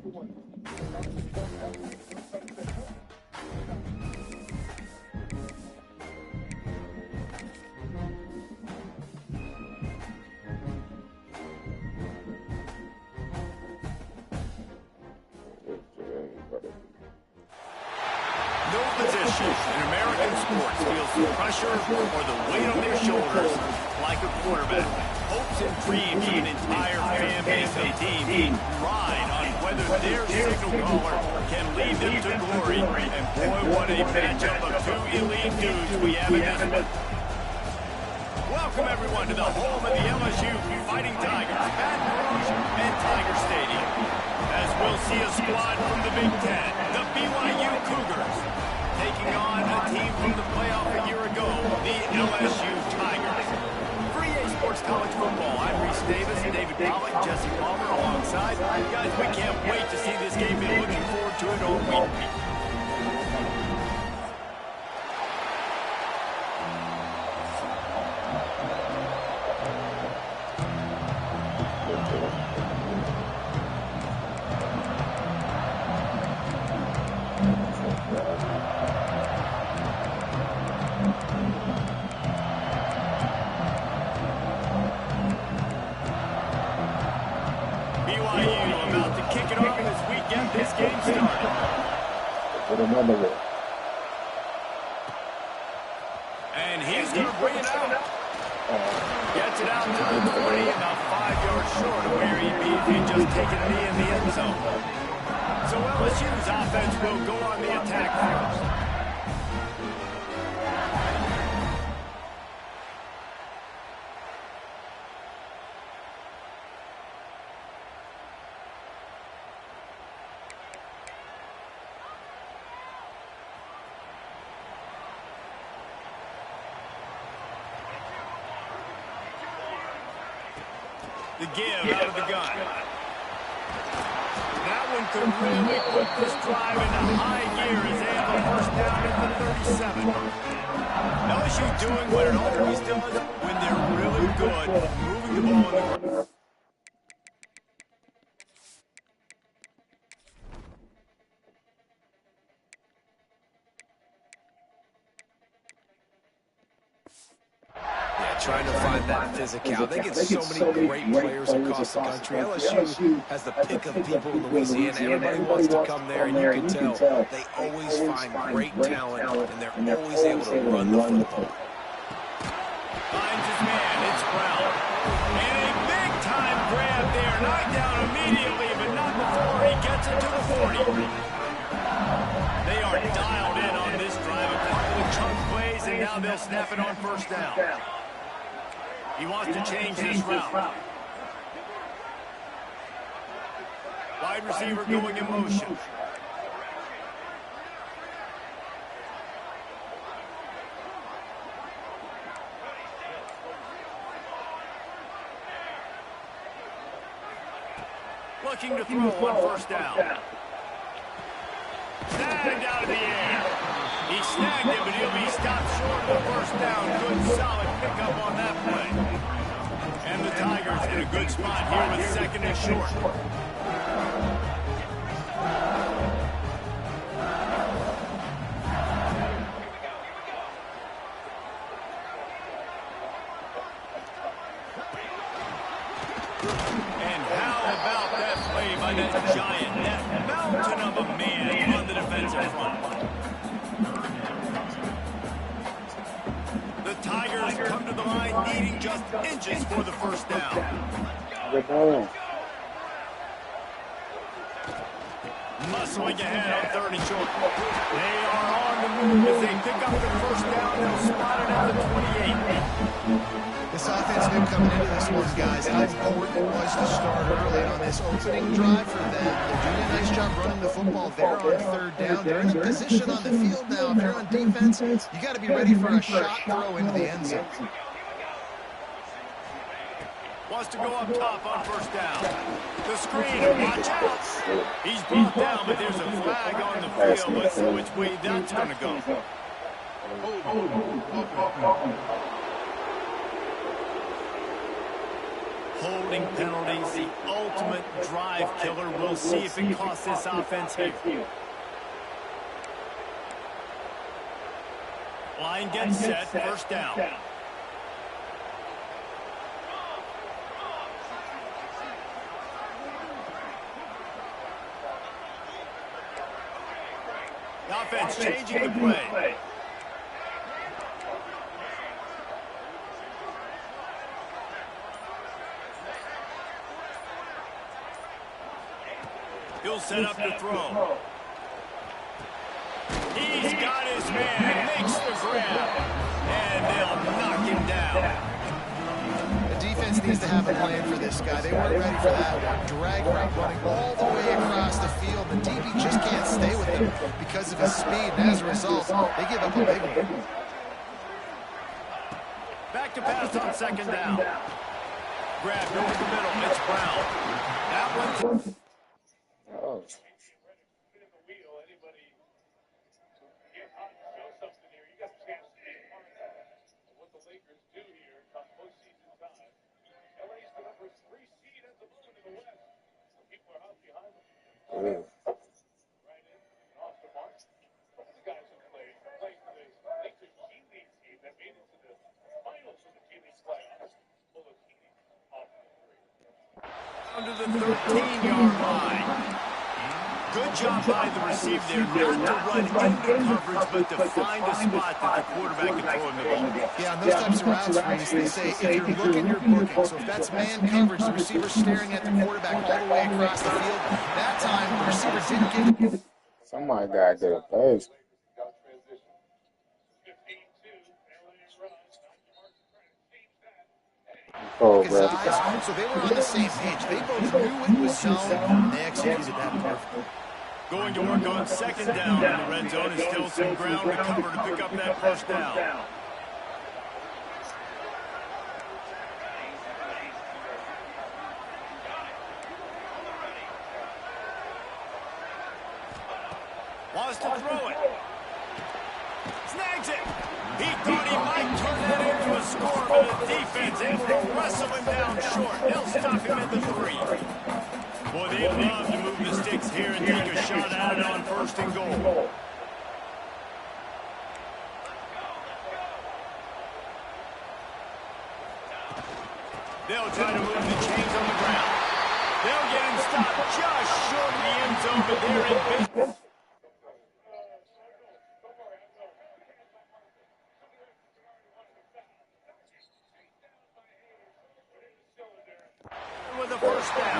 No position in American sports feels the pressure or the weight on their shoulders like a quarterback. Hopes and dreams of an entire fan base and team ride on whether their signal caller can lead them to glory. And boy, what a matchup of two elite dudes we have in this one. Welcome, everyone, to the home of the LSU Fighting Tigers, Baton Rouge and Tiger Stadium. As we'll see a squad from the Big Ten, the BYU Cougars, taking on a team from the playoff a year ago, the LSU Tigers. For EA Sports College Football, I'm Reese Davis, David Pollock, Jesse Palmer alongside. Guys, we can't wait to see this game. Been looking forward to it all week. And he's going to bring it out. Gets it out to the 20, about 5 yards short of where he'd be if he'd just taken a knee in the end zone. So LSU's offense will go on the attack first. The give out of the gun. That one could really put this drive into high gear as they have a first down at the 37. LSU doing what it always does when they're really good, moving the ball in the ground. Trying to find that physicality. They get so many great players across the country. LSU has the pick of people in Louisiana. Everybody wants to come there, and you can tell they always find great talent, and they're always able to run the football. Finds his man. It's Brown. And a big-time grab there. Knocked down immediately, but not before he gets it to the 40. They are dialed in on this drive. A couple of chunk plays, and now they'll snap it on first down. He wants to change this route. Wide receiver going in motion. Looking to throw on first down. Snagged out of the air. He snagged it, but he'll be stopped short of the first down. Good, solid pickup on that play. And the Tigers in a good spot here with second and short. And how about that play by that giant, that mountain of a man on the defensive front? The Tigers come to the line needing just inches for the first down. Muscling ahead on third and short. They are on the move as they pick up the first down. They'll spot it at the 28. This offense knew coming into this one, guys, how important it was to start early on this opening drive for them. They're doing a nice job running the football there on third down. They're in a position on the field now. If you're on defense, you got to be ready for a shot throw into the end zone. Wants to go up top on first down. The screen, watch out. He's brought down, but there's a flag on the field. Let's see which way that's going to go. Holding penalties, the ultimate drive killer. We'll see if it costs this offense here. Line gets set, first down. The offense changing the play. He'll set up to throw. He's got his man, makes the grab, and they'll knock him down. The defense needs to have a plan for this guy. They weren't ready for that one. Drag route running all the way across the field. The DB just can't stay with him because of his speed, and as a result, they give up a big one. Back to pass on second down. Grab over the middle. It's Brown. That one's... Oh. Ooh. Under the 13-yard line. Good job by the receiver there, not to run into coverage, but to find a spot that the quarterback can throw him the ball. Yeah, on those types of routes, Reese, they say if you're looking, you're booking. So if that's man coverage, the receiver's staring at the quarterback all the way across the field. That time, the receiver didn't get... Somebody got to get a base. Oh, bro. So they were on the same page. They both knew it was zone, and they executed that perfectly. Going to work on second down in the red zone. Is still some ground to cover to pick up that first down. Wants to throw it. Snags it. He thought he might turn that into a score, but the defense able to wrestle him down short. They'll stop him at the 3. Boy, they love to move the sticks here and take a shot at it on first and goal. They'll try to move the chains on the ground. They'll get him stopped just short of the end zone, but they're in business. With a first down.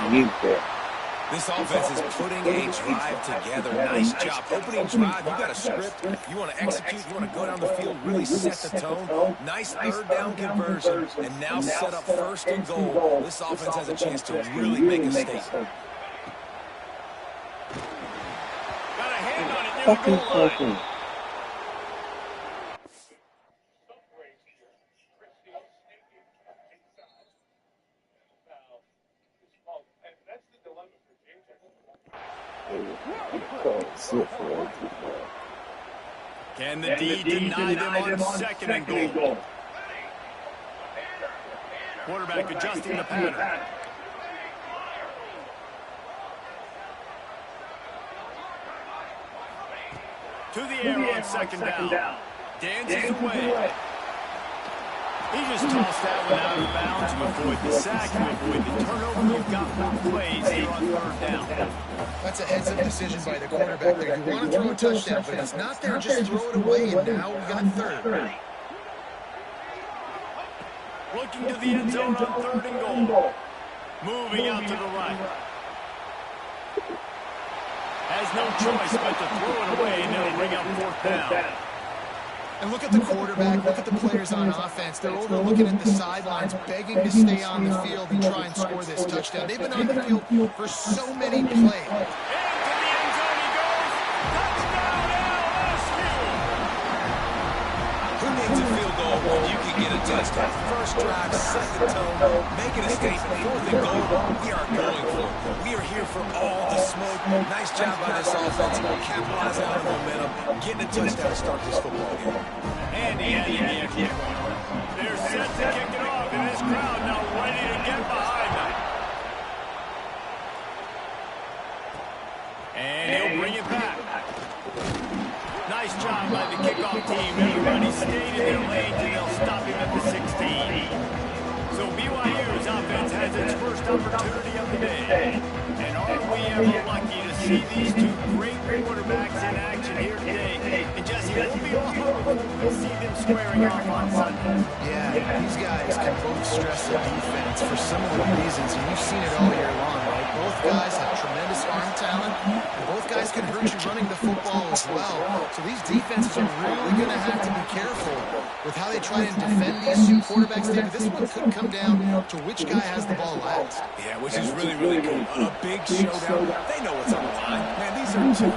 This offense is putting a drive together. Nice job. Opening drive, you got a script. You want to execute, you want to go down the field, really set the tone. Nice third down conversion, and now set up first and goal. This offense has a chance to really make a statement. Got a hand on it near the goal line. Can the D deny them on second and goal? Quarterback adjusting the pattern. To the air on second down. Dances away. He just tossed that one out of bounds to avoid the sack, to avoid the turnover. You've got more plays here on third down. That's a heads-up decision by the quarterback there. You want to throw a touchdown, but it's not there. Just throw it away, and now we got third. Looking to the end zone on third and goal. Moving out to the right. Has no choice but to throw it away, and it'll bring up fourth down. And look at the quarterback, look at the players on offense. They're over looking at the sidelines, begging to stay on the field and try and score this touchdown. They've been on the field for so many plays. Into the end zone he goes. Touchdown, LSU! Who needs a field goal when you can get a touchdown? First drive, set the tone, making a statement, fourth and goal. We are going for it. We are here for all the smoke. Nice job by this offense. Capitalizing on the momentum, getting a touchdown to start this football game. And he had the extra point. They're set to kick it off, and this crowd now ready to get behind its first opportunity of the day. And are we ever lucky to see these two great quarterbacks in action here today? And Jesse, it won't be long before we see them squaring off on Sunday. Yeah, these guys can both stress the defense for similar reasons, and you've seen it all year long, right? Both guys have tremendous arm talent, and both guys can hurt you running the football as well. So these defenses are really going to have to be careful with how they try and defend these two quarterbacks. David, this one could come down to which guy has the ball last. Yeah, which is really, really cool. A big showdown. They know what's on the line. Man, these are two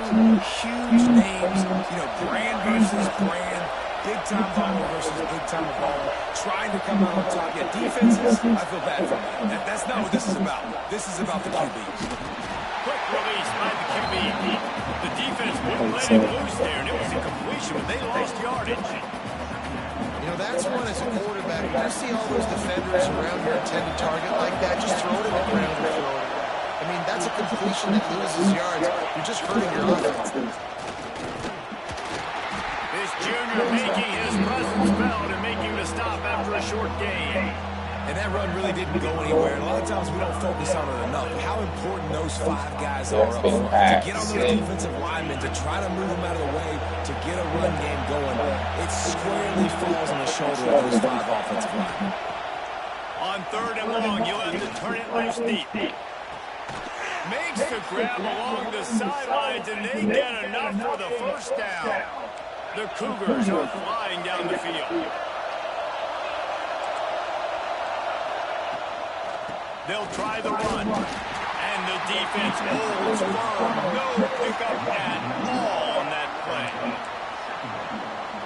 huge names. You know, brand versus brand. Big-time baller versus big-time baller. Trying to come out on top. Yeah, defenses, I feel bad for them. That's not what this is about. This is about the QB. Quick release by the QB. The defense wouldn't let him loose there, and it was a completion, but they lost yardage. You know, that's one as a quarterback. When you see all those defenders around your intended target like that, just throw it in the ground and throw it. I mean, that's a completion that loses yards. You're just hurting your offense. This junior making his presence felt and making the stop after a short gain. And that run really didn't go anywhere. And a lot of times we don't focus on it enough. How important those five guys are up front. To get on those defensive linemen, to try to move them out of the way, to get a run game going. It squarely falls on the shoulder of those five offensive linemen. On 3rd and long, you'll have to turn it loose deep. Makes the grab along the sidelines, and they get enough for the first down. The Cougars are flying down the field. They'll try the run. And the defense holds firm. No pickup at all on that play.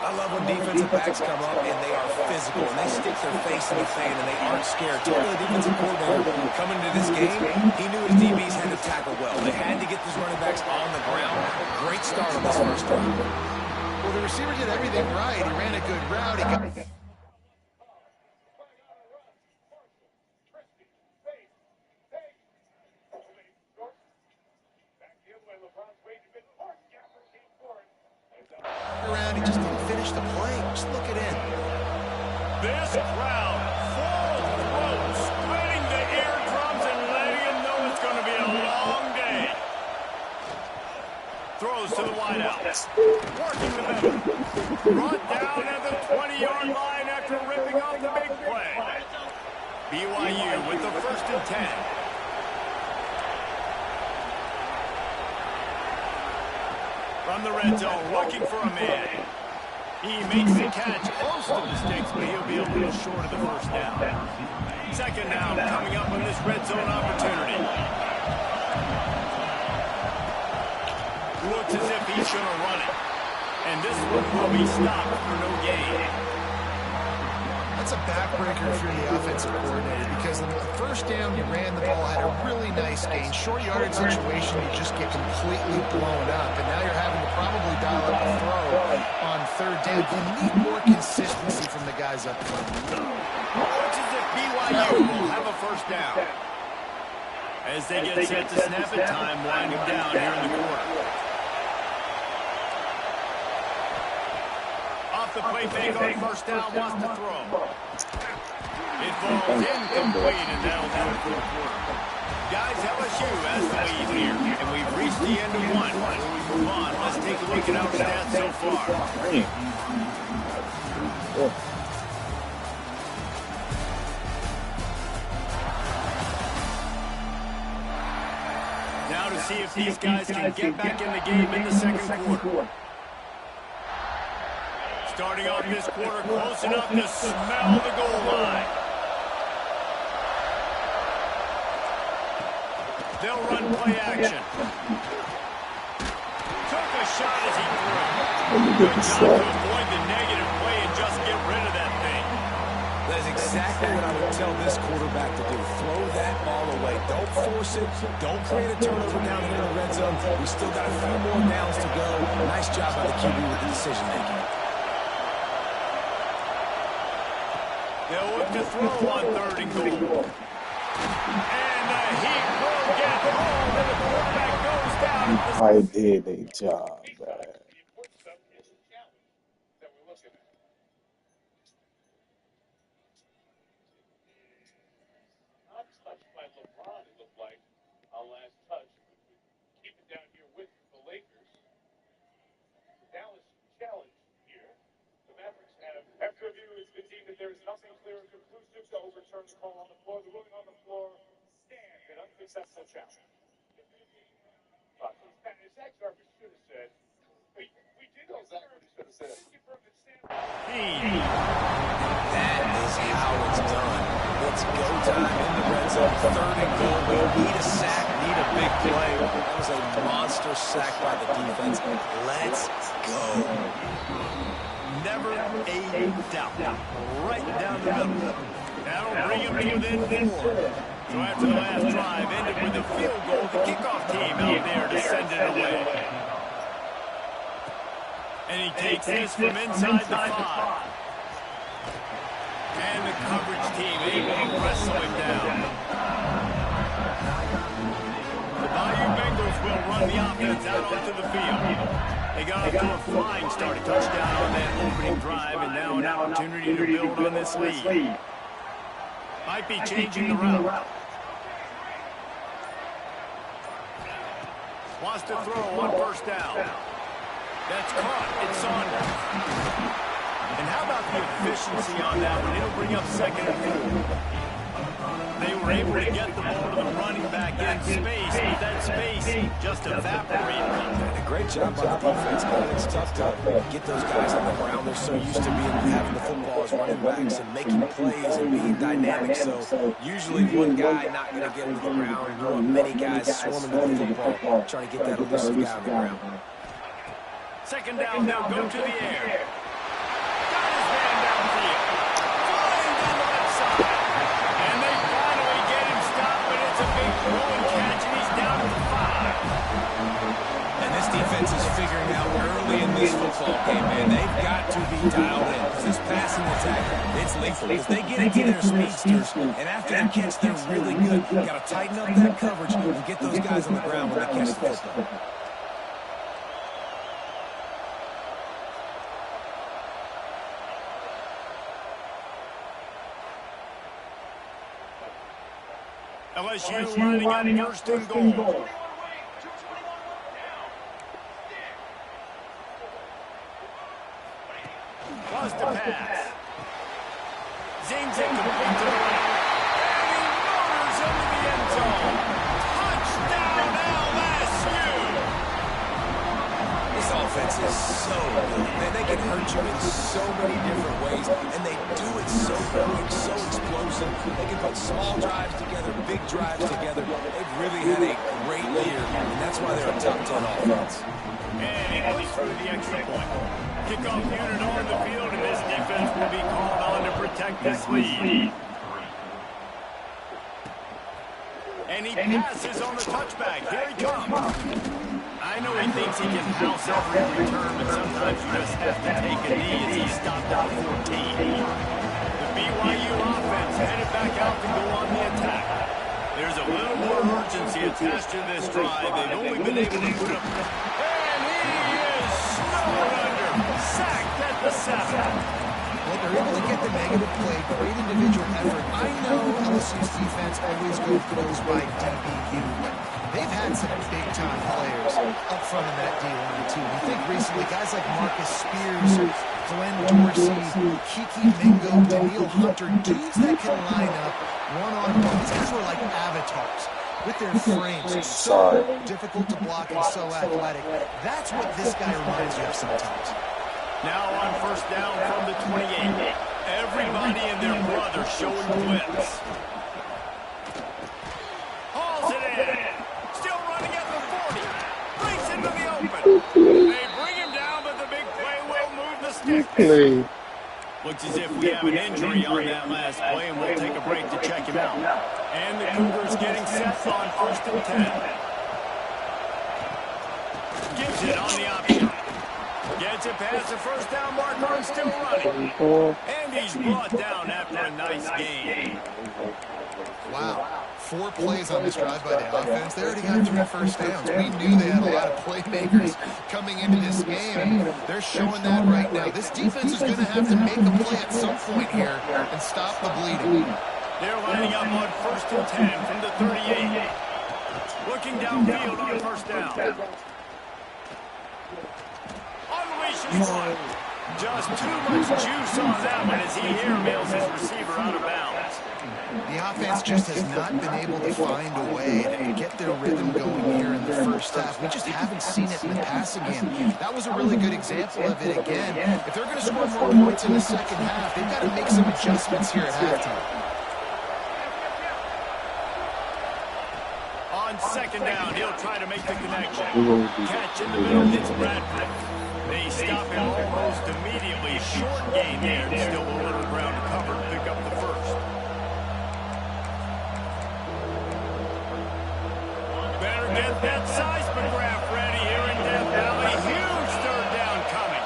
I love when defensive backs come up and they are physical and they stick their face in the fan and they aren't scared. Told the defensive coordinator coming into this game, he knew his DBs had to tackle well. They had to get these running backs on the ground. Great start on this first drive. Well, the receiver did everything right. He ran a good route. He got... around, he just didn't finish the play. Just look it in. This crowd, full throat, splitting the eardrums and letting him know it's going to be a long day. Throws to the wideout. Working the middle. Brought down at the 20-yard line after ripping off the big play. BYU with the 1st and 10. From the red zone, looking for a man. He makes the catch close to the sticks, but he'll be a little short of the first down. 2nd down coming up on this red zone opportunity. Looks as if he's going to run it. And this one will be stopped for no gain. That's a backbreaker if you're the offensive coordinator, because on the 1st down, you ran the ball, had a really nice gain. Short yardage situation, you just get completely blown up, and now you're having to probably dial up a throw on 3rd down. You need more consistency from the guys up front. Looks as if BYU will have a 1st down. As they get set to snap it, time winding down here in the quarter. The play fake on 1st down, wants to throw. It falls incomplete, and that'll do it for the quarter. Guys, LSU has the lead here, and we've reached the end of one. Before we move on, let's take a look at our stats so far. Now to see if these guys can get back in the game in the 2nd quarter. Starting off this quarter close enough to smell the goal line. They'll run play action. Took a shot as he threw. Good job to avoid the negative play and just get rid of that thing. That is exactly what I would tell this quarterback to do. Throw that ball away. Don't force it. Don't create a turnover down here in the red zone. We still got a few more downs to go. Nice job by the QB with the decision making. They'll look to throw on 3rd and goal. And the heat will get home, and the quarterback goes down. I did a job, man. That is how it's done. It's go time in the red zone. 3rd and goal. We need a sack, need a big play. That was a monster sack by the defense. Let's go. Never a doubt. Right down the middle. That'll bring him to within 4. So after the last drive ended with a field goal, the kickoff team out there to send it away. And he takes this from inside the 5. And the coverage team able to wrestle him down. The BYU Bengals will run the offense out onto the field. They got off to a flying start, a touchdown on that opening drive, and now an opportunity to build on this lead. Might be changing the route. Wants to throw on 1st down. That's caught. It's Saunders. And how about the efficiency on that one? It'll bring up 2nd and 4. They were able to get the ball to the running back in space, but that space just evaporated. And a great job by the defense. It's tough to get those guys on the ground. They're so used to having the football as running backs and making plays and being dynamic. So usually one guy not going to get into the ground. You want many guys swarming to the football, trying to get that elusive guy on the ground. 2nd down, they'll go to the air. Got his man downfield. Flying down the left side. And they finally get him stopped, but it's a big rolling catch, and he's down to the 5. And this defense is figuring out early in this football game, man. They've got to be dialed in. Because this passing attack, it's lethal. If they get into their speedsters, and after the catch, they're really good. Got to tighten up that coverage and get those guys on the ground when they catch the football. LSU lining up 1st and goal. Wants to pass. Zings it complete to the right. And he motors into the end zone. Touchdown LSU! This offense is so good. Man, they can hurt you in so many different ways, and they do it so quick, so explosive. They can put small drives together, big drives together. They've really had a great year, and that's why they're a top 10 offense. And he plays through the extra point. Kickoff unit on the field, and this defense will be called on to protect this lead. And he passes on the touchback. Here he comes. I know he thinks he can house every return, but sometimes you just have to take a knee as he stopped at 14. The BYU offense headed back out to go on the attack. There's a little more urgency attached to this drive. They've only been able to put up... And he is snowed under. Sacked at the 7. Well, they're able to get the negative play, great individual effort. I know LSU's defense always goes by DBU, but they've had some big-time players up front in that D-line, too. You think recently, guys like Marcus Spears, Glenn Dorsey, Kiki Mingo, Daniil Hunter, dudes that can line up one-on-one. These guys were like avatars with their frames, so difficult to block and so athletic. That's what this guy reminds you of sometimes. Now on 1st down from the 28. Everybody and their brother showing blitz. Hauls it in. Still running at the 40. Breaks into the open. They bring him down, but the big play will move the stick. Looks as if we have an injury on that last play, and we'll take a break to check him out. And the Cougars getting set on 1st and 10. Gives it on the option. Gets it past the 1st down marker and still running. And he's brought down after a nice gain. Wow. 4 plays on this drive by the offense. They already got 3 first downs. We knew they had a lot of playmakers coming into this game, and they're showing that right now. This defense is going to have to make a play at some point here and stop the bleeding. They're lining up on 1st and 10 from the 38. Looking downfield on 1st down. Unleashes one. Just too much juice on that one as he airmails his receiver out of bounds. The offense just has not been able to find a way to get their rhythm going here in the first half. We just haven't seen it in the passing game. That was a really good example of it again. If they're going to score more points in the second half, they've got to make some adjustments here at halftime. On second down, he'll try to make the connection. Catch in the middle, it's Bradford. They stop him almost immediately. Short gain there. Still a little ground covered. Pick up the first. Better get that seismograph ready here in Death Valley. Huge third down coming.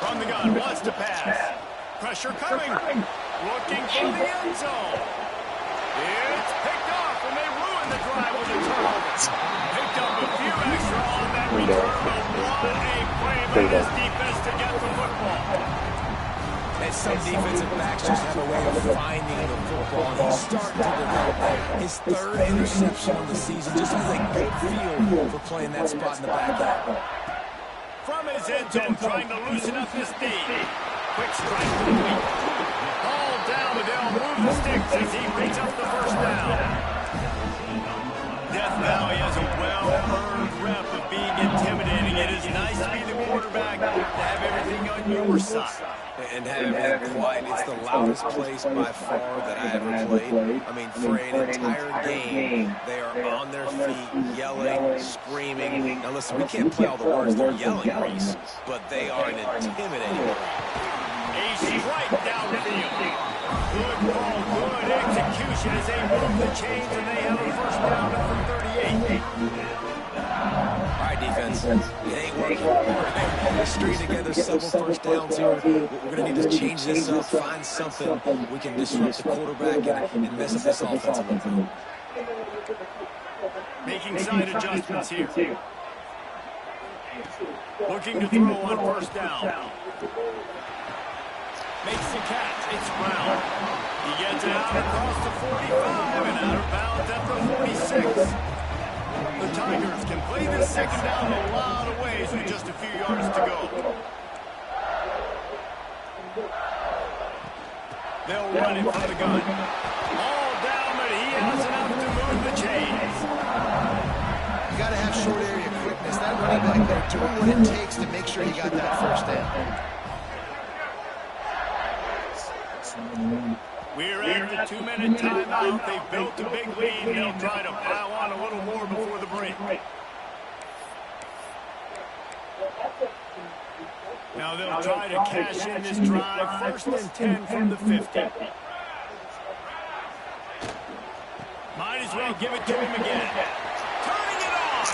From the gun, wants to pass. Pressure coming. Looking for the end zone. It's picked off, and they ruin the drive with a turnover. Picked up a few extra on that return, but what a play by this defense to get the football. And some defensive backs just have a way of finding the football, and he's starting to develop that. His third interception of the season just has a good feel for playing that spot in the back end. From his end zone, trying to loosen up his D. Quick strike complete. Ball down, but they'll move the sticks as he reaches up the first down. Death Valley has a well-earned rep of being intimidating. It is nice to be the quarterback, to have everything on your side. And have everything quiet. It's the loudest place by far that I ever played. I mean, for an entire game, they are on their feet, yelling, screaming. Now listen, we can't play all the words they're yelling, Reese, but they are an intimidating group. A strike down the field. Good ball, good execution as they move the chains, and they have a first down at the 38. All right, defense. It ain't working. We're stringing together several first downs here. We're going to need to change this up, find something we can disrupt the quarterback and mess up this offense a little bit. Making side adjustments here. Looking to throw on first down. Makes the catch. It's Brown. He gets it out across the 45 and out of bounds at the 46. The Tigers can play this second down a lot of ways with just a few yards to go. They'll run it from the gun. All down, but he has enough to move the chains. You got to have short area quickness. That running back there doing what it takes to make sure he got that first down. We're at the 2-minute timeout. They've built a big lead. They'll try to pile on a little more before the break. Now they'll try to cash in this drive. First and 10 from the 50. Might as well give it to him again. Turning it on.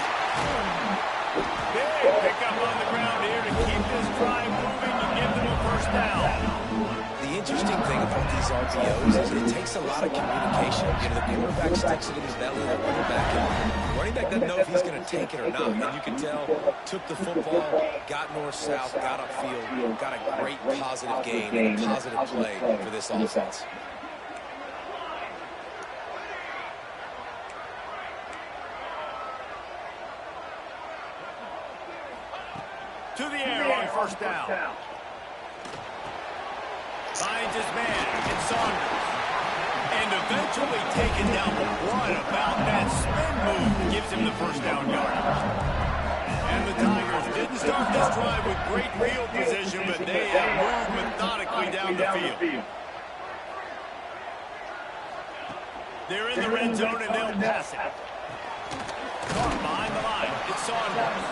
Big pickup on the ground here to keep this drive moving and give them a first down. The interesting thing about these RPOs is it takes a lot of communication. You know, the quarterback sticks it in his belly, the running back doesn't know if he's going to take it or not. And you can tell, took the football, got north-south, got upfield, got a great positive gain and a positive play for this offense. To the air on first down. Finds his man in Saunders. And eventually taken down. But what about that spin move gives him the first down yardage? And the Tigers didn't start this drive with great field position, but they have moved methodically down the field. They're in the red zone and they'll pass it. Caught behind the line. It's Saunders.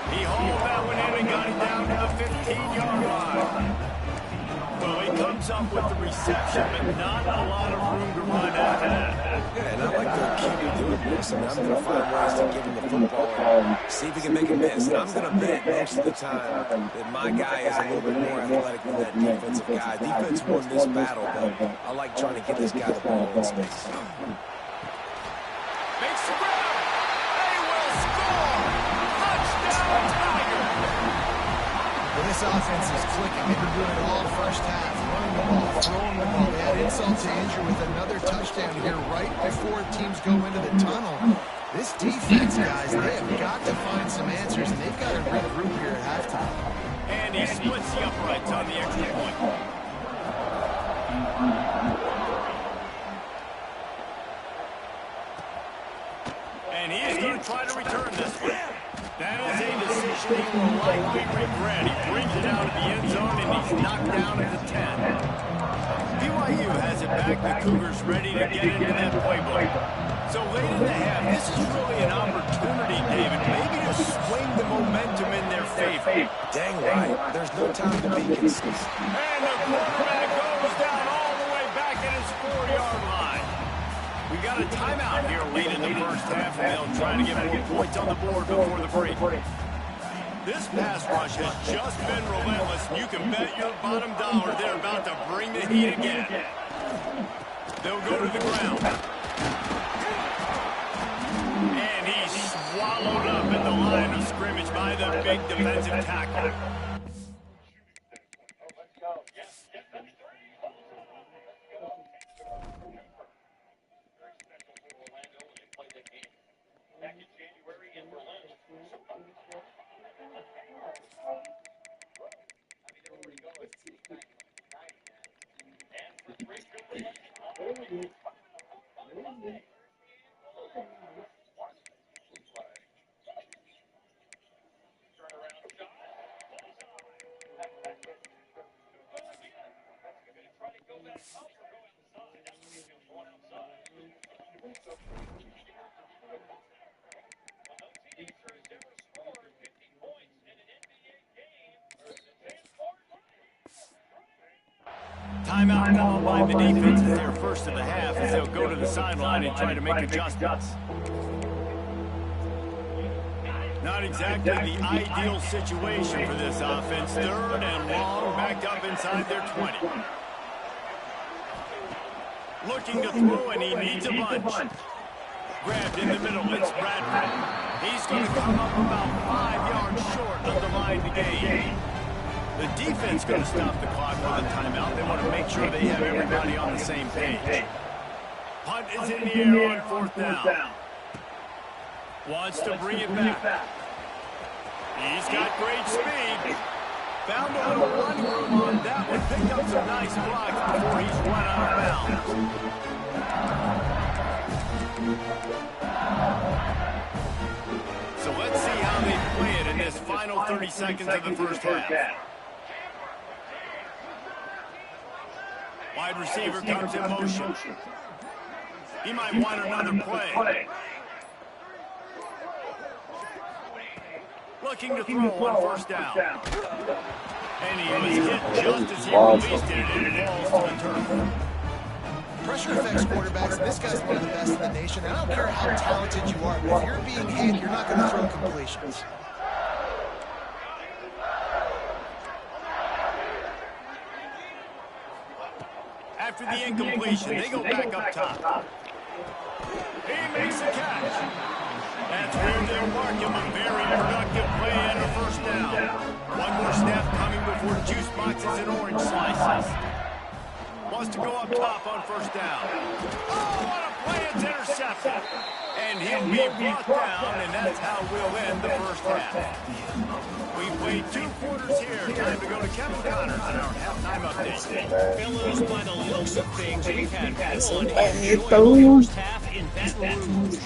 He hauled that one in and got it down to the 15-yard line. Well, he comes up with the reception, but not a lot of room to run after that. Yeah, and I like the QB doing this. I mean, I'm going to find ways to give him the football and see if he can make a miss. And I'm going to bet most of the time that my guy is a little bit more athletic than that defensive guy. Defense won this battle, but I like trying to get this guy the ball in space. Makes the grab. They will score. Touchdown, Tigers. Well, this offense is clicking. They've been doing it all first half. Running the ball, throwing the ball. They had insult to injury with another touchdown here right before teams go into the tunnel. This defense, guys, they have got to find some answers, and they've got to regroup here at halftime. And he splits the uprights on the extra point. And he is going to try to return this one. That is a decision he will likely regret. He brings it out of the end zone, and he's knocked down at the 10. BYU has it back. The Cougars ready to get into that playbook. So late in the half, this is really an opportunity, David, maybe to swing the momentum in their favor. Dang right. There's no time to be consistent. And the quarterback goes down all the way back at his 4-yard line. We got a timeout here late in the first half, and they'll try to get more points on the board before the break. This pass rush has just been relentless. You can bet your bottom dollar they're about to bring the heat again. They'll go to the ground. And he's swallowed up at the line of scrimmage by the big defensive tackle. Timeout called by the defense as their first of the half, as they'll go to the sideline and try to make adjustments. Not exactly the ideal situation for this offense. 3rd and long, backed up inside their 20. Looking to throw, and he needs a bunch. Grabbed in the middle, it's Bradford. He's going to come up about 5 yards short of the line to gain. The defense going to stop the clock with a timeout. They want to make sure they have everybody on the same page. Punt is in the air on 4th down. Wants to bring it back. He's got great speed. Found a little run room on that one. Picked up some nice blocks before he's run out of bounds. So let's see how they play it in this final 30 seconds of the first half. Wide receiver comes in motion. He might want another play. Looking to throw on 1st down. And he was hit just as he released it, and it falls to the turf. Pressure affects quarterbacks, and this guy's one of the best in the nation. I don't care how talented you are, but if you're being hit, you're not going to throw completions. After the incompletion, they go back up top. He makes the catch. That's where they'll mark him a very productive play and a 1st down. One more snap coming before juice boxes and orange slices. Wants to go up top on 1st down. Oh, what a play! It's intercepted. And he'll be brought down, and that's how we'll end the first half. We played 2 quarters here. Time to go to Kevin Connors on our halftime update. Fellas, by the looks of things, we've had one enjoyable first half in Baton Rouge.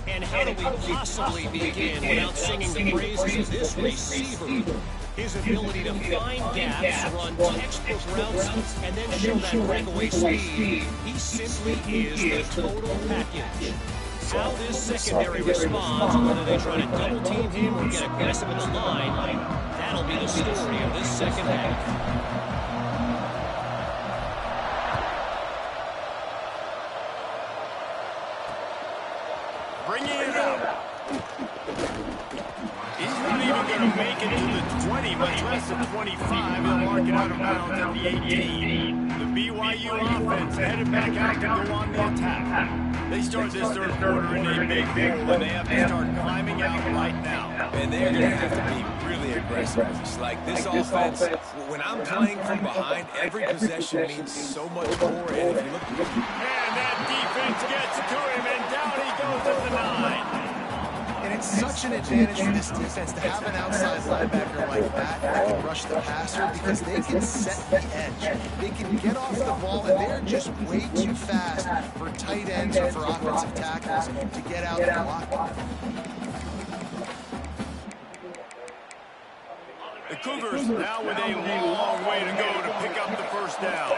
And how do we possibly begin without singing the praises of this receiver? His ability to find gaps, run textbook routes, and then show that breakaway speed. He simply is the total package. How this secondary responds, whether they try to double-team him or get aggressive at the line, that'll be the story of this second half. Bringing it out. He's not even going to make it to the 20, much less the 25. They'll mark it out of bounds at the 18. The BYU offense headed back out to go on the attack. They start this 3rd quarter in a big hole, and they have to start climbing out right now. And they're going to have to be really aggressive. It's like this offense, when I'm playing from behind, every possession means so much more. And if you look, and that defense gets to him, and down he goes at the 9. And It's such an advantage for this defense to have an outside linebacker like that that can rush the passer because they can set the edge. They can get off the ball, and they're just way too fast for tight ends or for offensive tackles to get out and block. The Cougars now with a long way to go to pick up the first down.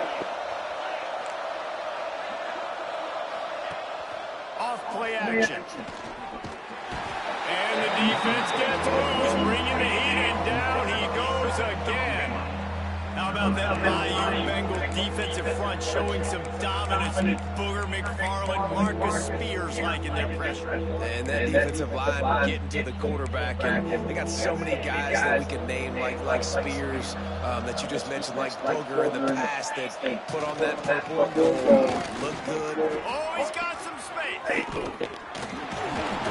Off play action. And the defense gets loose, bringing the heat, and down he goes again. How about that BYU Bengal defensive front showing some dominance? Booger McFarland, Marcus Spears liking their pressure. And that defensive line getting to the quarterback. And they got so many guys that we can name like Spears that you just mentioned, like Booger in the past that put on that purple and gold, look good. Oh, he's got some space.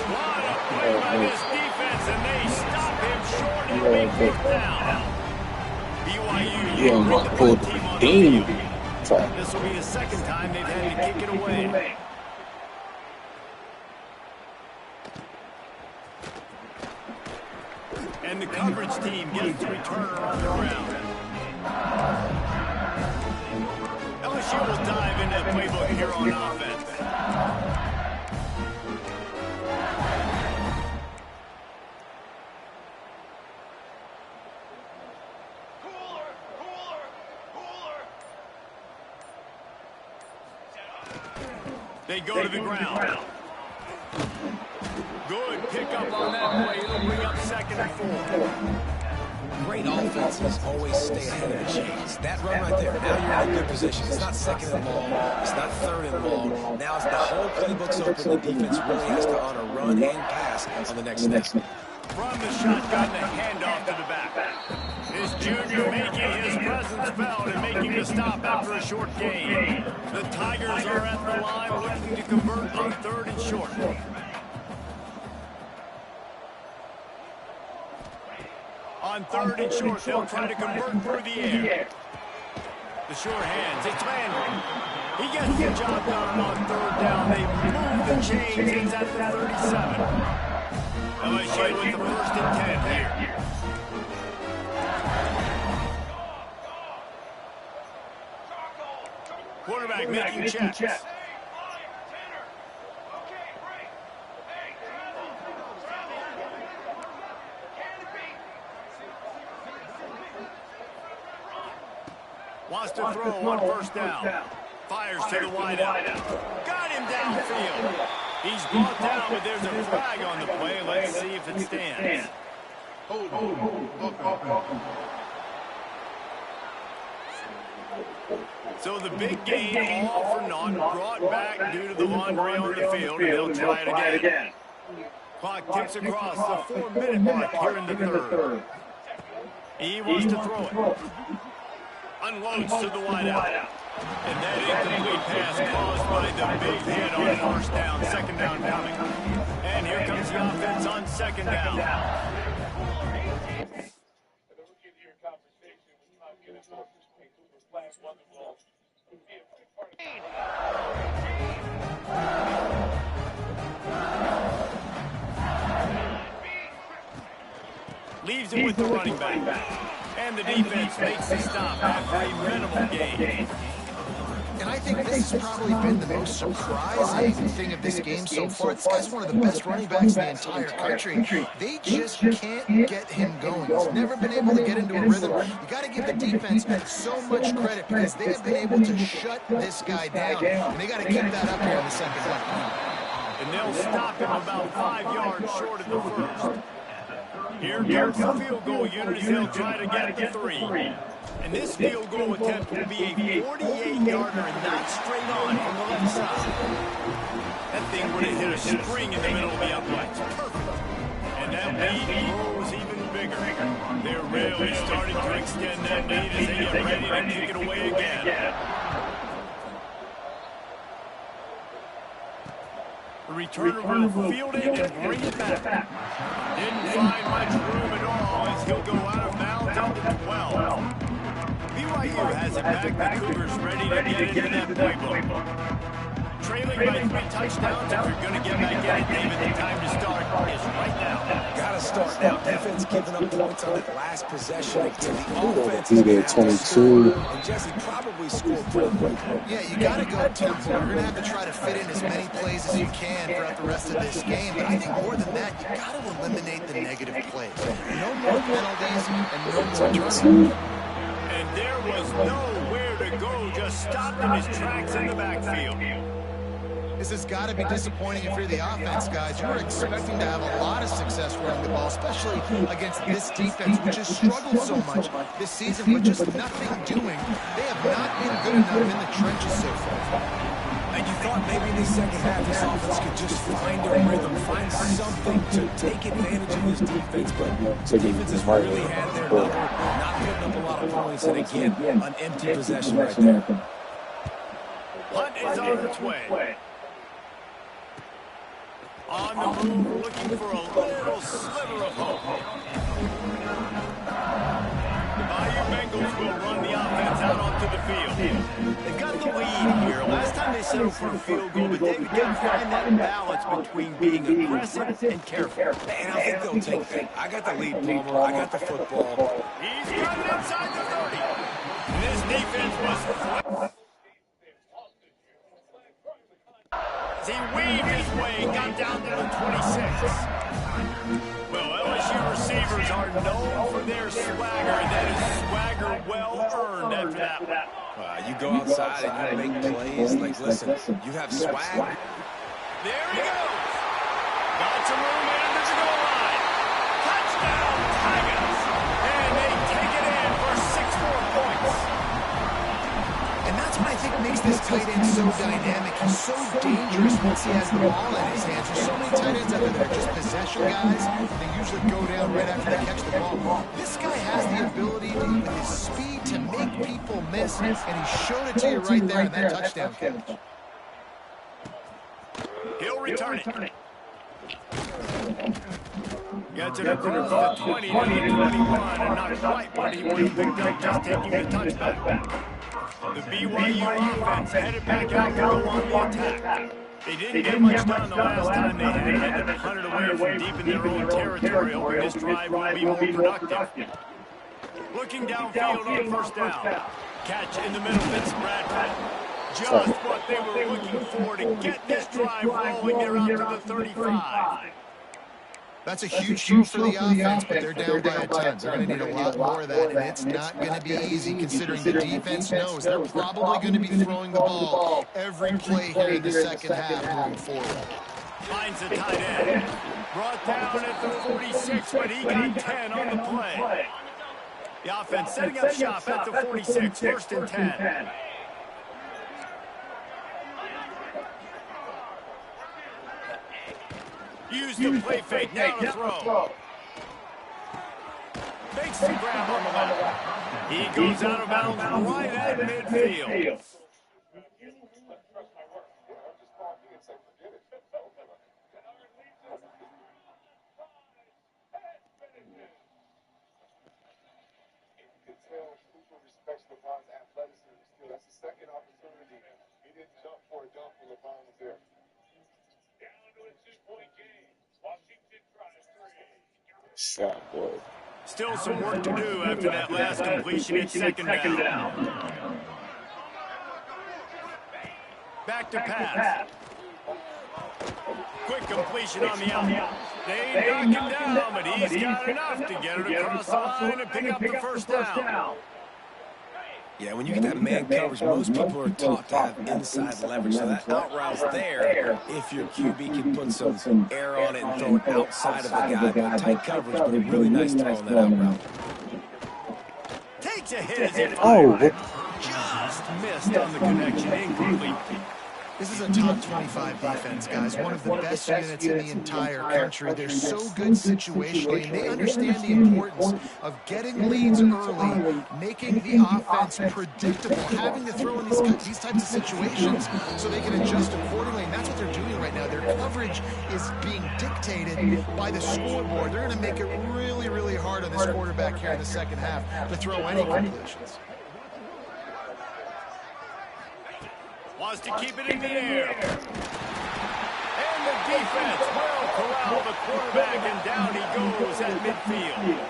What a play by this defense, and they stop him short and make fourth down. BYU with the punt team on the field. This will be the second time they've had to kick it away. And the coverage team gets the returner on the ground. LSU will dive into the playbook here on offense. They go to the ground. Good pickup on that play. It'll bring up 2nd and 4. Great offenses always stay ahead of the chains. That run right there, now you're in a good position. It's not 2nd and long. It's not 3rd and long. Now it's the whole playbook's open. The defense really has to honor run and pass on the next step. From the shotgun, the handoff to the back. This junior making his presence felt and making the stop after a short gain. The Tigers are at the line looking to convert on 3rd and short. On 3rd and short, they'll try to convert through the air. The short hands, it's Landry. He gets the job done on 3rd down. They move the chains. It's at the 37. LSU with the 1st and 10 here. Quarterback making checks. Wants to throw on 1st down. Fires to the wideout. Got him downfield. He's brought down, but there's a flag on the play. Let's see if it stands. So the big gain, all for naught, brought back due to the laundry on the field, and they'll try it again. Clock ticks across the 4-minute mark here in the 3rd. He wants to throw it. Unloads to the wideout. And that incomplete pass caused by the big hit on 1st down, 2nd down coming. And here comes the offense on 2nd down. Leaves it with the running back. And the defense makes the stop after a minimal gain. And I think this has probably been the most surprising thing of this game so far. This guy's one of the best running backs in the entire country. They just can't get him going. He's never been able to get into a rhythm. You got to give the defense so much credit because they have been able to shut this guy down. And they got to keep that up here in the 2nd half. And they'll stop him about 5 yards short of the 1st. Here comes the field goal unit as they'll try to get to 3. And this field goal attempt will be a 48-yarder and not straight on from the left side. That thing would have hit a spring in the middle of the uprights. Perfect. And that lead grows even bigger. They're really starting to extend that lead as they get ready to kick it away again. The returner will field it and bring it back. Didn't find much room at all as he'll go out of bounds up to 12. BYU has it back. The Cougars ready to get into that playbook. trailing by 3 touchdowns. If you're going to get back in it, David, the time to start is right now. Got to start now. Defense giving up points on that last possession. Again, the offense is He going did to have to 22. score. And Jesse probably scored pretty quick. Yeah, you got to go tempo. You're going to have to try to fit in as many plays as you can throughout the rest of this game. But I think more than that, you got to eliminate the negative plays. No more penalties and no more turnovers. And there was nowhere to go, just stopped in his tracks in the backfield. This has got to be disappointing if you're the offense, guys. You were expecting to have a lot of success running the ball, especially against this defense, which has struggled so much this season with just nothing doing. They have not been good enough in the trenches so far. And you thought maybe in the second half this offense could just find a rhythm, find something to take advantage of this defense, but the defense has really had their number, not putting up a lot of points, and again, an empty possession right there. Hunt is on its way. On the move, looking for a little sliver of hope. The BYU Bengals will run the offense out onto the field. They've got the lead here. Last time they settled for a field goal, but they've got to find that balance between being aggressive and careful. And I think they'll take that. I got the lead, Palmer. I got the football. He's got it inside the 30. And this defense was as he weaved his way, got down to the 26. Well, LSU receivers are known for their swagger, and that is swagger well-earned after that one. You go outside and you make plays. Like, listen, you have swag. There he goes. Got some room under the goal line. Touchdown, Tigers. And they take it in for 6 more points. And that's what I think makes this tight end so dynamic. He's so dangerous once he has the ball in his hands. There's so many tight ends out there that are just possession guys. They usually go down right after they catch the ball. This guy has the ability, with his speed, to make people miss, and he showed it to you right there in that touchdown catch. He'll return it. Gets it across the 20 to the 21, and not quite what he would have picked up just taking the touchback. The BYU offense headed back out to go on the attack. They didn't get much done the last time they had to hunt it away from deep in their own territory, hoping this drive will be more productive. Looking downfield on first down. Catch in the middle, Vince Bradford. Just what they were looking for to get this drive rolling. They're out to the 35. That's a huge throw for the offense, but they're down by a ton. They're going to need a lot more of that, and it's not going to be easy considering the defense knows they're probably going to be throwing the ball every play here in the second half moving forward. Finds the tight end. Brought down at the 46, but he got 10 on the play. The offense setting up shop at the 46, 1st and 10. Use the play fake, now to throw. Fakes the grab on the left. He goes out of bounds right at midfield. That's the second opportunity. He didn't jump for a dunk when LeBron was there. Down to a 2-point game. Washington tries 3. Shot, boy. Still some work to do after that last completion at second down. Back to pass. Quick completion on the out. They knock him down, but he's got enough to get it across the line and pick up the first down. Yeah, when you get that man coverage, most people are taught to have inside leverage. So that out route's there if your QB can put some air on it and throw it outside of the guy. But tight coverage, but a really nice throw on that out route. Takes a hit as he fired. Just missed on the connection, incomplete. This is a top 25 defense, guys. One of the best units in the entire country. They're so good situationally, and they understand the importance of getting leads early, making the offense predictable, having to throw in these types of situations so they can adjust accordingly. And that's what they're doing right now. Their coverage is being dictated by the scoreboard. They're going to make it really, really hard on this quarterback here in the second half to throw any completions. Wants to keep it in the air. And the defense will corral the quarterback, and down he goes at midfield.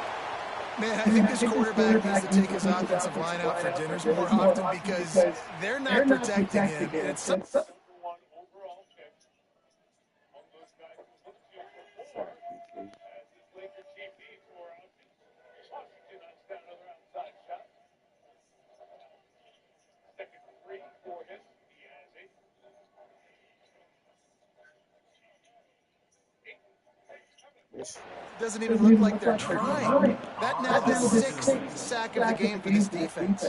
Man, I think this quarterback needs to take his offensive line out for dinners more often because they're not protecting him. And it's #1 overall pick. One of those guys who looked to before as this Laker TV tore out. Washington knocks down another outside shot. Second free for him. He has it. doesn't even look like they're trying. That now the 6th sack of the game for this defense.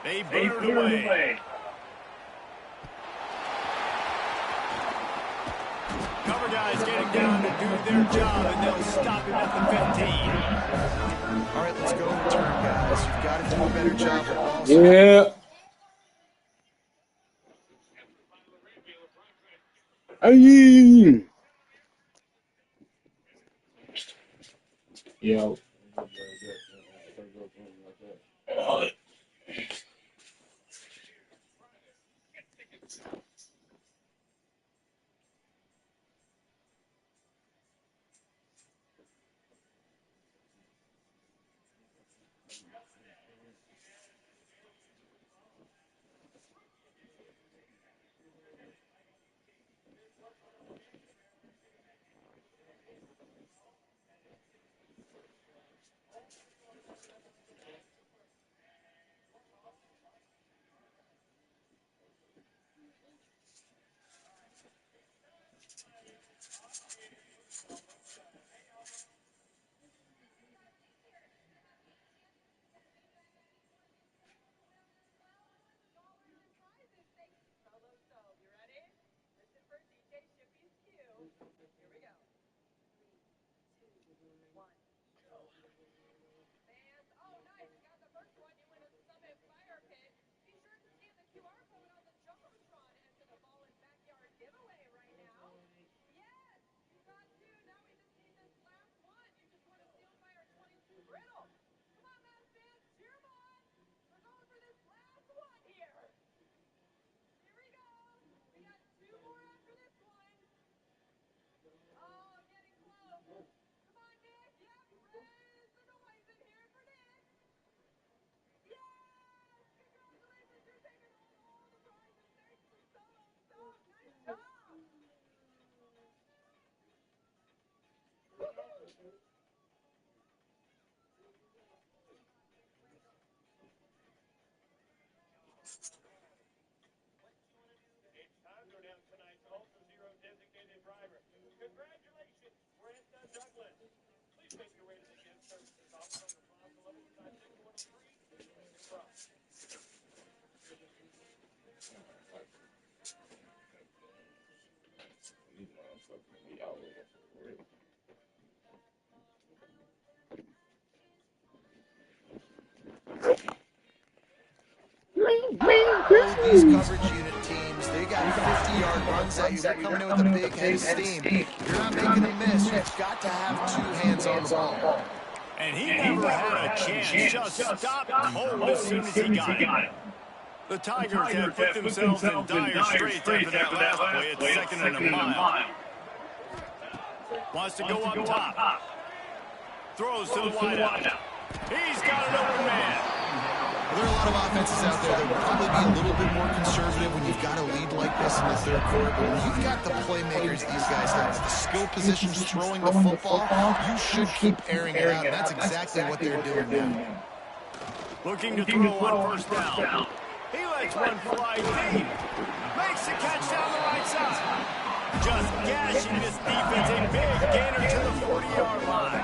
They boot it away. Cover guys getting down to do their job, and they'll stop him at the 15. All right, let's go return, guys. You've got to do a better job with balls. Yeah. Ay. Yo. Congratulations, Brenda Douglas. Please make your way to the gift services office on the plaza level beside Section 103 in Bronx. These coverage unit teams, they got 50-yard runs at you. They're coming in with a big head of steam. You're not making them miss. You've got to have 2 hands on the ball. And he never had a chance. Just stopped cold as soon as he got it. The Tigers have put themselves in dire straits after that last play. It's second and a mile. Wants to go up top. Throws to the wideout. He's got an open man. There are a lot of offenses out there that will probably be a little bit more conservative when you've got a lead like this in the third quarter. But when you've got the playmakers these guys have, the skill positions throwing the football, you should keep airing it out. And that's exactly what they're doing now. Looking to throw on first down. He lets one fly deep. Makes the catch down the right side. Just gashing this defense. A big gainer to the 40-yard line.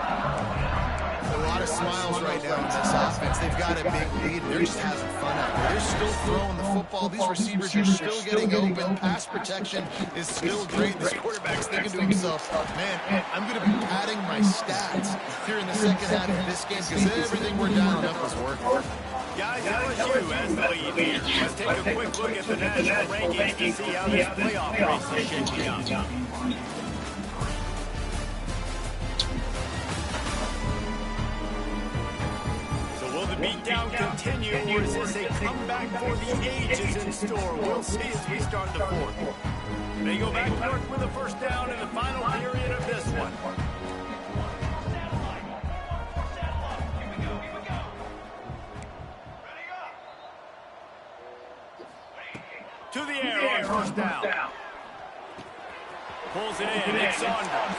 A lot of smiles right now in this offense. They've got a big lead. They're just having fun out there. They're still throwing the football. These receivers are still getting open. Pass protection is still great. This quarterback's thinking to himself, man, I'm going to be padding my stats here in the second half of this game because everything we're dialing up is working. Guys, LSU has the lead here. Let's take a quick look at the national rankings to see how this playoff race is shaping up. beatdown continue, or is this a comeback for the ages in store? We'll see as we start the fourth. They go back to work with a first down in the final period of this one. To the air on first down. Pulls it in. It's Saunders.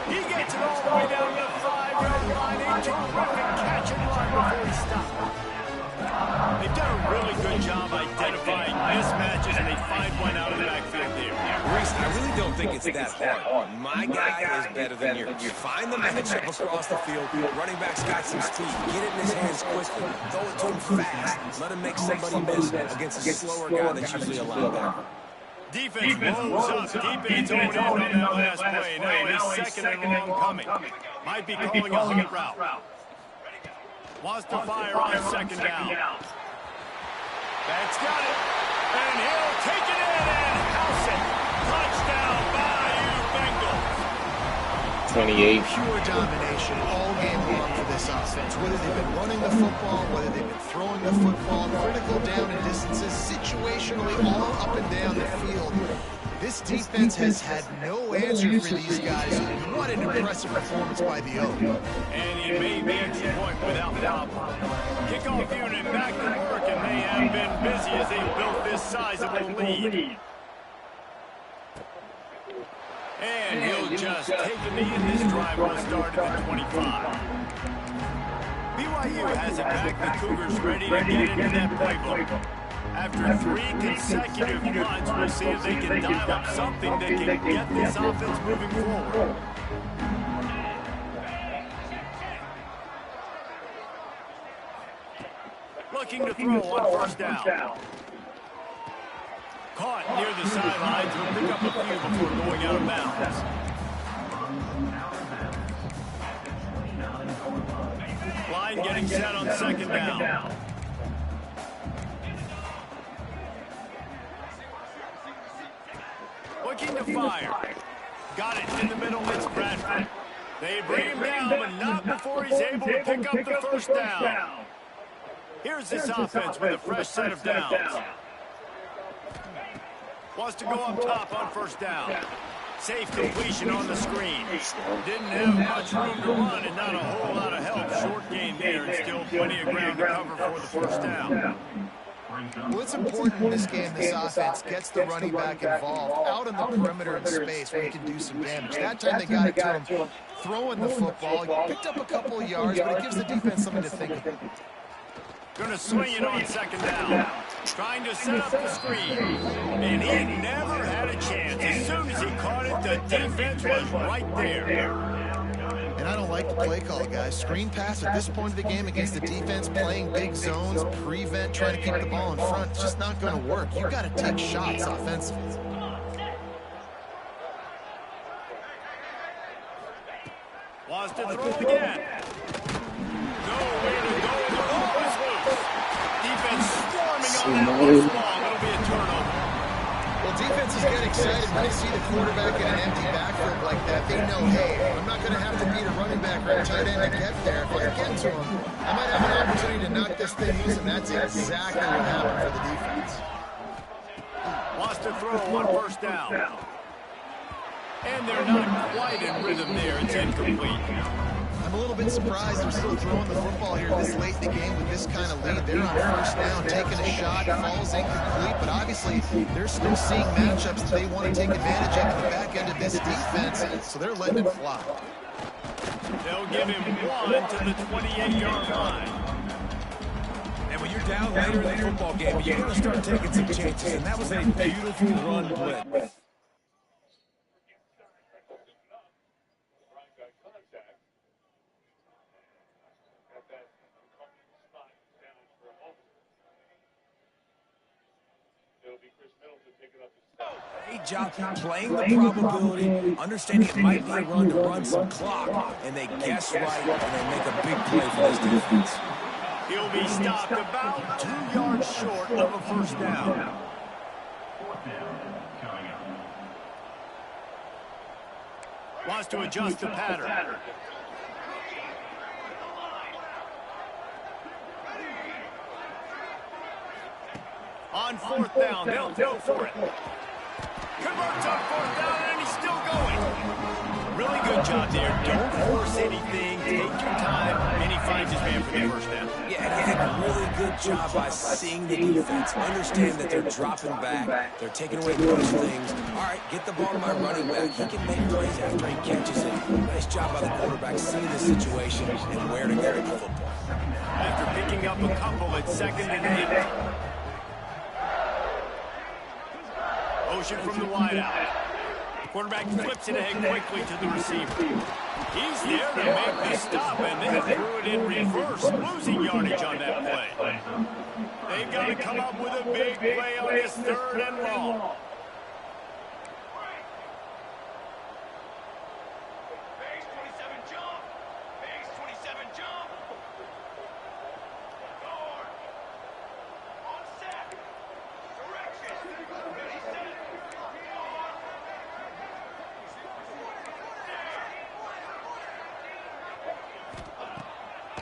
He gets it all the way down to the 5-yard line. A terrific catch and run before he stopped. They've done a really good job identifying mismatches, and they find one out of the backfield there. Reese, I really don't think it's that hard. My guy is better than yours. You find the matchup across the field. Running back's got some speed. Get it in his hands quickly. Throw it to him fast. Let him make somebody miss against a slower guy that's usually allowed there. Defense rolls up deep in its own end on that last play. Now he's second and long coming. Might be calling a hot route. Wants to fire on second down. That's got it. And he'll take it in and house it. Touchdown, BYU Bengals. 28. Pure domination all game long for this offense. Whether they've been running the football, whether they've been throwing the football, critical down and distances, situationally all up and down the field. This defense has had no answer for these guys. What an impressive performance by the O. And he made the extra point without problem. Kickoff unit back to work, and they have been busy as they built this sizable lead. And he'll just take the knee, and this drive will start at the 25. BYU has it back. The Cougars ready to get into that playbook. After 3 consecutive months, we'll see if they can dial up something that can get this offense moving forward. Looking to throw on first down. Caught near the sidelines. Will pick up a few before going out of bounds. Line getting set on second down. Looking to fire. Got it in the middle. It's Bradford. They bring him down, but not before he's able to pick up the first down. Here's this offense with a fresh set of downs. Wants to go up top on first down. Safe completion on the screen. Didn't have much room to run and not a whole lot of help. Short gain there and still plenty of ground to cover for the first down. Well, it's important in this game this offense gets the running back involved out on the perimeter in space where he can do some damage. That time they got it to him throwing the football. He picked up a couple of yards, but it gives the defense something to think about. Going to swing it on second down. Trying to set up the screen. And he never had a chance. As soon as he caught it, the defense was right there. And I don't like the play call, guys. Screen pass at this point of the game against the defense playing big zones, prevent, trying to keep the ball in front. It's just not going to work. You've got to take shots offensively. Wants to throw again. Nowhere to go. The ball is loose. Defense swarming on that loose ball. It'll be a turnover. Well, defenses get excited when they see the quarterback in an empty backfield like that. They know, hey, I'm not going to have to beat a running back or a tight end to get there. If I get to him, I might have an opportunity to knock this thing loose, and that's exactly what happened for the defense. Wants to throw on first down. And they're not quite in rhythm there. It's incomplete. I'm a little bit surprised they're still throwing the football here this late in the game with this kind of lead. They're on first down, taking a shot, falls incomplete, but obviously they're still seeing matchups that they want to take advantage of at the back end of this defense, so they're letting it fly. They'll give him one to the 28-yard line. And when you're down later in the football game, you're going to start taking some chances, and that was a beautiful run blitz. Great job playing the probability, understanding it might be a run to run some clock, and they guess right, and they make a big play for this defense. He'll be stopped about 2 yards short of a first down. Wants to adjust the pattern. On fourth down, they'll throw for it. Converts on fourth down, and he's still going. Really good job there. Don't force anything. Take your time, and he finds his man for the first down. Yeah, and I think a really good job by seeing the defense. Understand that they're dropping back. They're taking away those things. All right, get the ball to my running back. He can make plays after he catches it. Nice job by the quarterback seeing the situation and where to go with the football. After picking up a couple, it's 2nd and 8. Motion from the wideout. Quarterback flips it ahead quickly to the receiver. He's there to make the stop, and they threw it in reverse, losing yardage on that play. They've got to come up with a big play on this 3rd and long.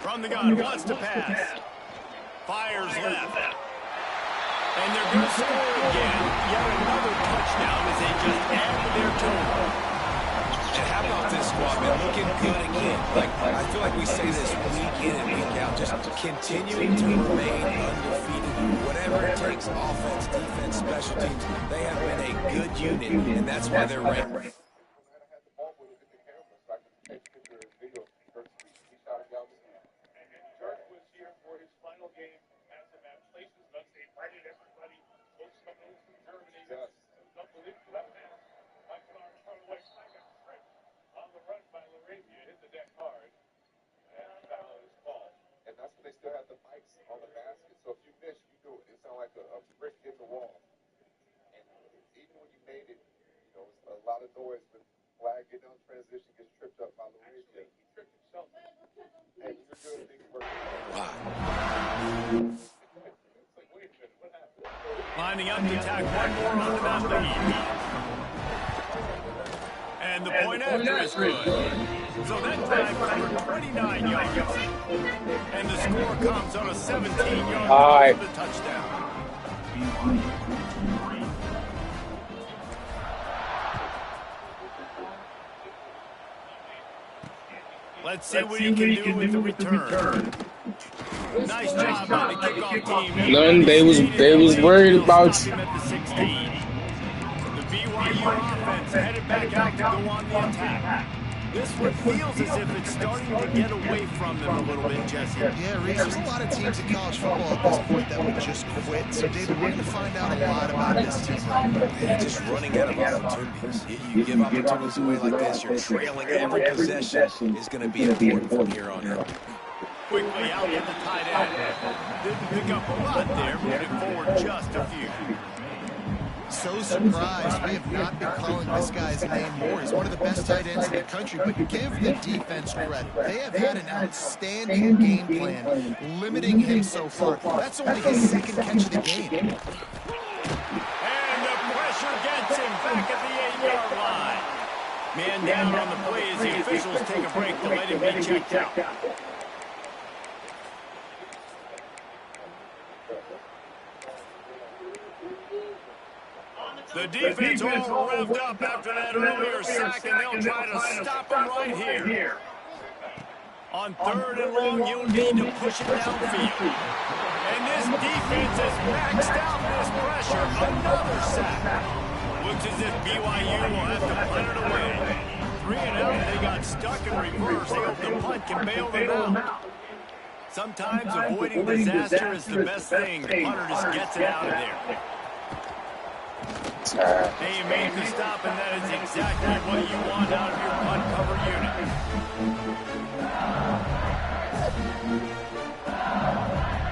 From the gun, wants to pass. Fires left. And they're going to score again. Yet another touchdown as they just add to their total. And how about this squad, man? Looking good again. I feel like we say this week in and week out. Just continuing to remain undefeated. Whatever it takes, offense, defense, special teams, they have been a good unit, and that's why they're ranked. Lining up to tack one more onto that lead. And the point after is good. So that drive covered 29 yards. And the score comes on a 17-yard run for the touchdown. Let's see what he can do with the return. Nice job on the kickoff team. None. They was worried about. The BYU offense headed back out to go on the attack. This one feels as if it's starting to get away from them a little bit, Jesse. Yeah, Reese, there's a lot of teams in college football at this point that would just quit. So, David, we're going to find out a lot about this team right now. Yeah, just running out of opportunities. You give opportunities away like this, you're trailing. Every possession is going to be important from here on out. Quickly out at the tight end. Didn't pick up a lot there, moving forward just a few. So surprised we have not been calling this guy's name more. He's one of the best tight ends in the country, but give the defense credit. They have had an outstanding game plan, limiting him so far. That's only his 2nd catch of the game. And the pressure gets him back at the 8-yard line. Man down on the play as the officials take a break to let him be checked out. The defense all revved up after that earlier sack, and they'll try to stop him right here. On 3rd and long, you'll need to push it downfield. And this defense has maxed out this pressure. Another sack. Looks as if BYU will have to punt it away. 3 and out, they got stuck in reverse. They hope the punt can bail them out. Sometimes avoiding disaster is the best thing. The punter just gets it out of there. They made the stop, and that is exactly what you want out of your punt cover unit.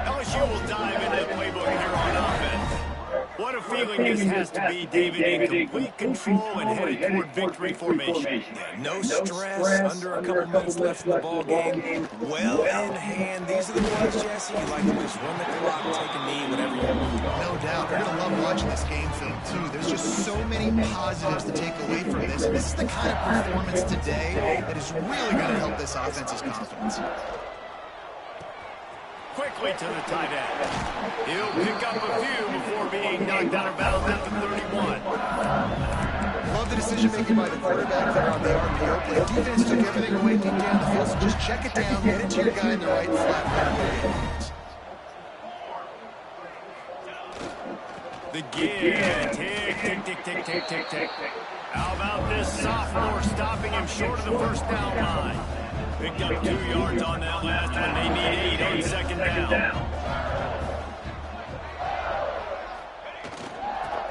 LSU will dive into the playbook here on offense. What a feeling this has to be, David, in complete control and headed toward victory formation. Yeah, no stress, under a couple minutes left in the ball game. Well in hand. These are the ones, Jesse, you like to just run the clock, take a knee, whatever you want. No doubt. They're going to love watching this game film, too. There's just so many positives to take away from this. And this is the kind of performance today that is really going to help this offense's confidence. Quickly to the tight end. He'll pick up a few before being knocked out of bounds at the 31. Love the decision-making by the quarterback there on the RPO play. Defense took everything away deep down the field, so just check it down, get it to your guy in the right flat right away. The give. Tick, tick, tick, tick, tick, tick, tick. How about this sophomore stopping him short of the first down line? Picked up 2 yards on that last one. They need 8 on second down.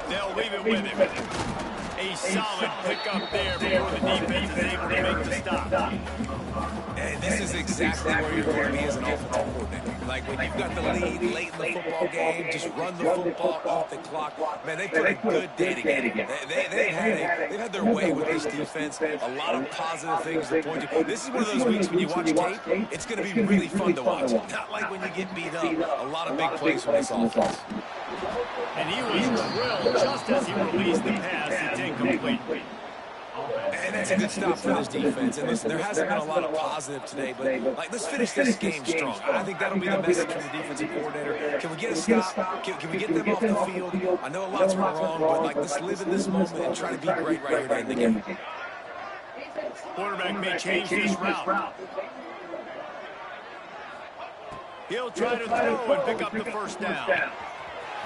They'll leave it with him. A solid pickup there before the defense is able to make the stop. And this is exactly where you're going to be as an offensive coordinator. Like when you've got the lead late in the football game, just run the football off the clock. Man, they put a good day together. They've had their way with this defense. A lot of positive things to point to. This is one of those weeks when you watch tape, it's going to be really fun to watch. Not like when you get beat up. A lot of big plays from this offense. And he was drilled just as he released the pass. It's incomplete. And that's a good stop for this defense. And listen, there hasn't been a lot of positive today, but like, let's finish this game strong. I think that'll be the message from the defensive coordinator. Can we get a stop? Can we get them off the field? I know a lot's went wrong, but like, let's live in this moment and try to be great right here to end the game. Quarterback may change this route. He'll try to throw and pick up the first down.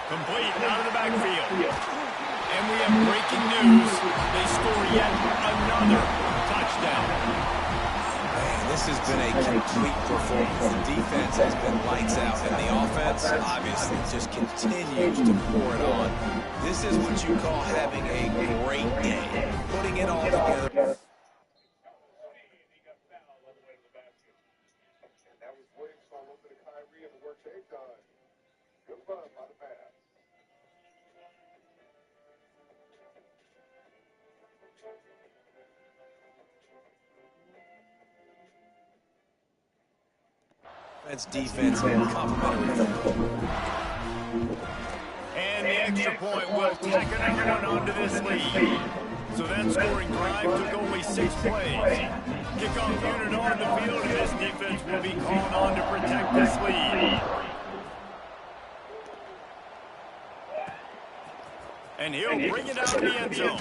Complete out of the backfield. And we have breaking news. They score yet another touchdown. Man, this has been a complete performance. The defense has been lights out, and the offense obviously just continues to pour it on. This is what you call having a great day. Putting it all together. That's defense and complimentary. And the extra point will tack another one onto this lead. So that scoring drive took only 6 plays. Kickoff unit on the field, and this defense will be called on to protect this lead. And he'll bring it out of the end zone.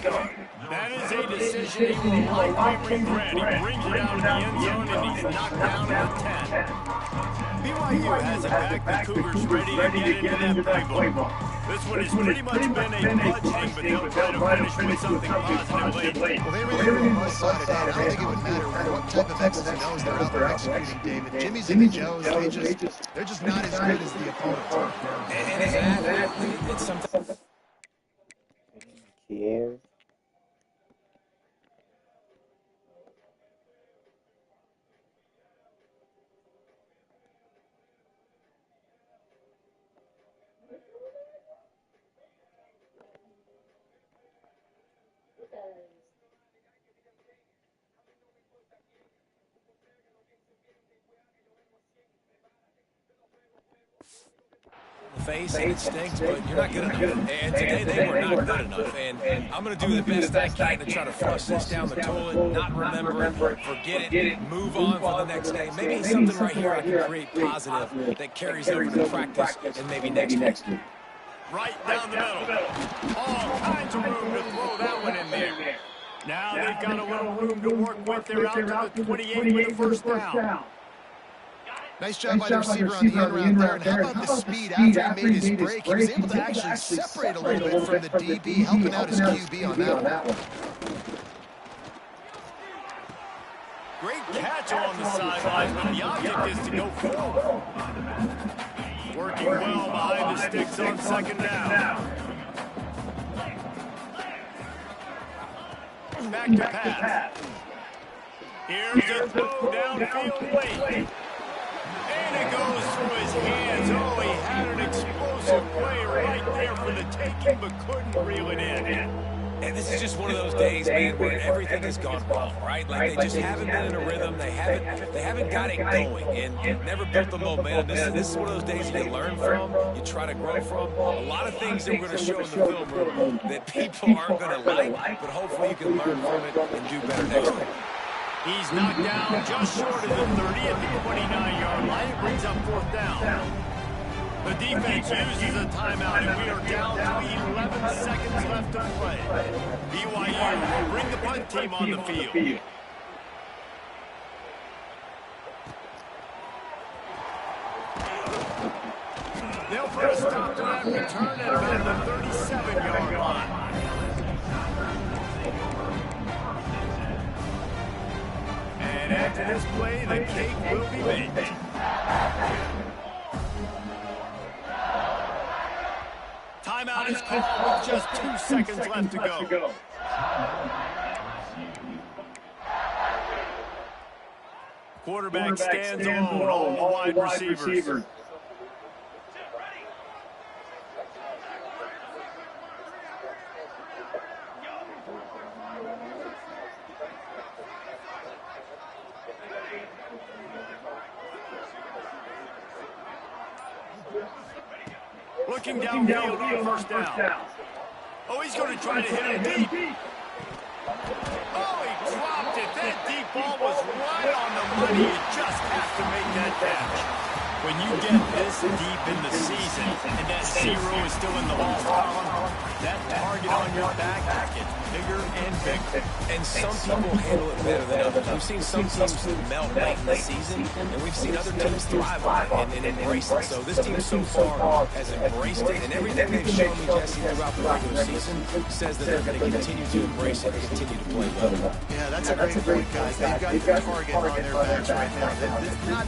That is a decision he will likely regret. He brings it out of the end zone, and he's knocked down at the 10. BYU has it back. The Cougars ready to get into that playbook. This one has pretty much been a bludgeoning, but they'll try to finish with something positively. Well, they really were on my side today. I don't think it would matter what type of X's and O's they're out there executing, David. Jimmy's and the Joes, they're just not as good as the opponents are. And as an athlete, it's something. Yeah. Face and it stinks, but you're not good enough. And today they were not good enough. And I'm going to do the best I can to try to flush this down the toilet, not remember, forget it, move on for the next day. Maybe something right here I can create positive that carries over to practice and maybe next week. Right down the middle. All kinds of room to throw that one in there. Now they've got a little room to work with. They're out to the 28 with a first down. Nice job by the receiver on the end route there. And how about the speed after he made his break? He was able to actually separate a little bit from the DB, helping out his QB on that one. Great catch along the sidelines, but the object is to go forward. Working well behind the sticks on second down. Back to pass. Here's a throw downfield late. And it goes through his hands. Oh, he had an explosive play right there for the taking, but couldn't reel it in. And this is just one of those days, man, where everything has gone wrong, right? Like they just haven't been in a rhythm. They haven't got it going and never built the momentum. This is one of those days you learn from, you try to grow from. A lot of things that we're going to show in the film room that people aren't going to like, but hopefully you can learn from it and do better next week. He's knocked down just short of the 30 at the 29-yard line. It brings up fourth down. The defense uses a timeout, and we are down to 11 seconds left to play. BYU will bring the punt team on the field. They'll put a stop to that return at about the 37-yard line. And after this play, the cake will be baked. Timeout is called with just 2 seconds left to go. Quarterback stands alone, all the wide receivers. Looking downfield on first down. Oh, he's going to try to hit him deep. Oh, he dropped it. That deep ball was right on the money. You just have to make that catch. When you get this deep in the season and that 0 is still in the loss column, that target on your back gets bigger and bigger. And some people handle it better than others. We've seen some teams melt late in the season, and we've seen other teams thrive on it and embrace it. So this team so far has embraced it, and everything they've shown me, Jesse, throughout the regular season says that they're going to continue to embrace it and continue to play well. Yeah, that's a great point, guys. They've got the target on their backs right now. They're not